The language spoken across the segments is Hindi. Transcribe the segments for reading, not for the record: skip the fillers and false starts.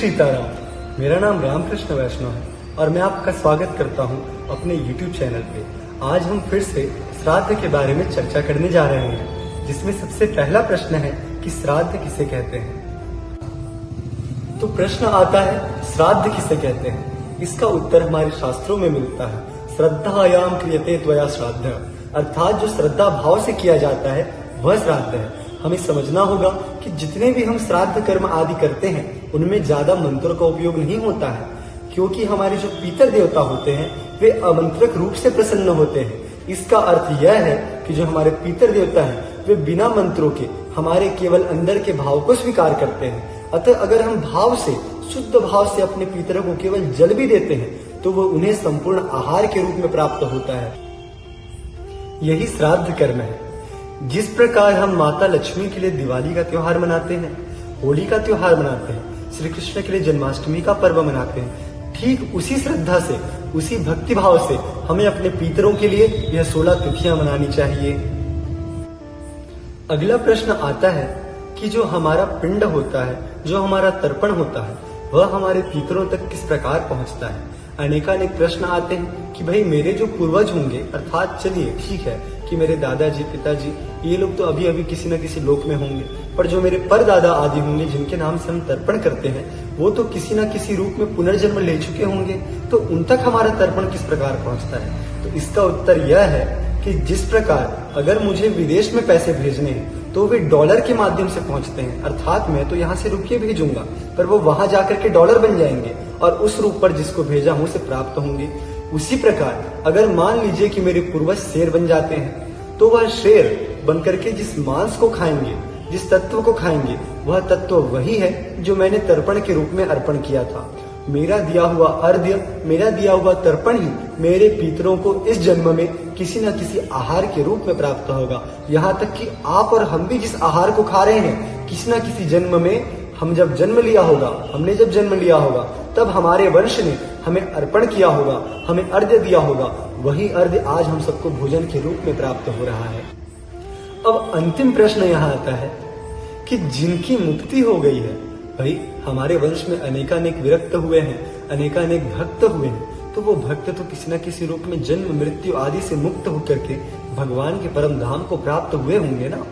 सीताराम। मेरा नाम रामकृष्ण वैष्णव है और मैं आपका स्वागत करता हूं अपने YouTube चैनल पे। आज हम फिर से श्राद्ध के बारे में चर्चा करने जा रहे हैं, जिसमें सबसे पहला प्रश्न है कि श्राद्ध किसे कहते हैं। तो प्रश्न आता है, श्राद्ध किसे कहते हैं। इसका उत्तर हमारे शास्त्रों में मिलता है, श्रद्धायाम क्रियते त्वया श्राद्ध, अर्थात जो श्रद्धा भाव से किया जाता है वह श्राद्ध है। हमें समझना होगा कि जितने भी हम श्राद्ध कर्म आदि करते हैं उनमें ज्यादा मंत्रों का उपयोग नहीं होता है, क्योंकि हमारे जो पितर देवता होते हैं वे अमंत्रक रूप से प्रसन्न होते हैं। इसका अर्थ यह है कि जो हमारे पितर देवता हैं वे बिना मंत्रों के हमारे केवल अंदर के भाव को स्वीकार करते हैं। अतः अगर हम भाव से, शुद्ध भाव से अपने पितरों को केवल जल भी देते हैं तो वो उन्हें संपूर्ण आहार के रूप में प्राप्त होता है। यही श्राद्ध कर्म है। जिस प्रकार हम माता लक्ष्मी के लिए दिवाली का त्योहार मनाते हैं, होली का त्योहार मनाते हैं, श्री कृष्ण के लिए जन्माष्टमी का पर्व मनाते हैं, ठीक उसी श्रद्धा से, उसी भक्ति भाव से हमें अपने पितरों के लिए यह 16 तिथियां मनानी चाहिए। अगला प्रश्न आता है कि जो हमारा पिंड होता है, जो हमारा तर्पण होता है, वह हमारे पितरों तक किस प्रकार पहुंचता है। अनेकानेक प्रश्न आते हैं कि भाई मेरे जो पूर्वज होंगे, अर्थात चलिए ठीक है कि मेरे दादाजी, पिताजी, ये लोग तो अभी अभी किसी न किसी लोक में होंगे, पर जो मेरे परदादा आदि होंगे जिनके नाम से हम तर्पण करते हैं, वो तो किसी न किसी रूप में पुनर्जन्म ले चुके होंगे, तो उन तक हमारा तर्पण किस प्रकार पहुंचता है। तो इसका उत्तर यह है कि जिस प्रकार अगर मुझे विदेश में पैसे भेजने हैं तो वे डॉलर के माध्यम से पहुंचते हैं, अर्थात मैं तो यहाँ से रुपये भेजूंगा पर वो वहां जाकर के डॉलर बन जाएंगे और उस रूप पर जिसको भेजा हूं उसे प्राप्त होंगे। उसी प्रकार अगर मान लीजिए कि मेरे पूर्वज शेर बन जाते हैं तो वह शेर बनकर के जिस मांस को खाएंगे, जिस तत्व को खाएंगे, वह तत्व वही है जो मैंने तर्पण के रूप में अर्पण किया था। मेरा दिया हुआ अर्घ्य, मेरा दिया हुआ तर्पण ही मेरे पितरों को इस जन्म में किसी न किसी आहार के रूप में प्राप्त होगा। यहाँ तक कि आप और हम भी जिस आहार को खा रहे हैं, किसी न किसी जन्म में हम जब जन्म लिया होगा, हमने जब जन्म लिया होगा, तब हमारे वंश ने हमें अर्पण किया होगा, हमें अर्घ्य दिया होगा। वही अर्घ्य आज हम सबको भोजन के रूप में प्राप्त हो रहा है। अब अंतिम प्रश्न यहाँ आता है कि जिनकी मुक्ति हो गई है, भाई हमारे वंश में अनेकानेक विरक्त हुए हैं, अनेकानेक भक्त हुए हैं, तो वो भक्त तो किसी न किसी रूप में जन्म मृत्यु आदि से मुक्त होकर के भगवान के परम धाम को प्राप्त हुए होंगे ना।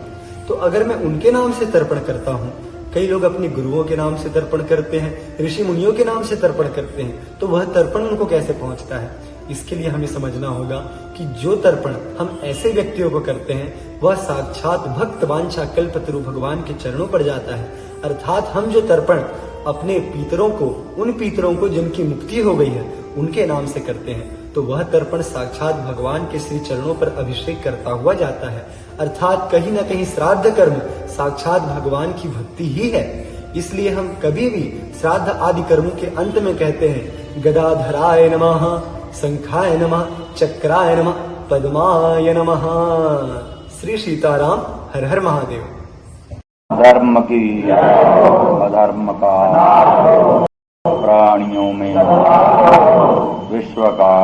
तो अगर मैं उनके नाम से तर्पण करता हूँ, कई लोग अपने गुरुओं के नाम से तर्पण करते हैं, ऋषि मुनियों के नाम से तर्पण करते हैं, तो वह तर्पण उनको कैसे पहुंचता है। इसके लिए हमें समझना होगा कि जो तर्पण हम ऐसे व्यक्तियों को करते हैं वह साक्षात भक्त वांछा कल्पतरु भगवान के चरणों पर जाता है। अर्थात हम जो तर्पण अपने पितरों को, उन पितरों को जिनकी मुक्ति हो गई है, उनके नाम से करते हैं, तो वह तर्पण साक्षात भगवान के श्री चरणों पर अभिषेक करता हुआ जाता है। अर्थात कहीं न कहीं श्राद्ध कर्म साक्षात भगवान की भक्ति ही है। इसलिए हम कभी भी श्राद्ध आदि कर्मों के अंत में कहते हैं, गदाधराय नमः, शंखाय नमः, चक्राय नमः, पद्माय नमः। श्री सीताराम। हर हर महादेव। धर्म की अधर्म का प्राणियों में विश्व का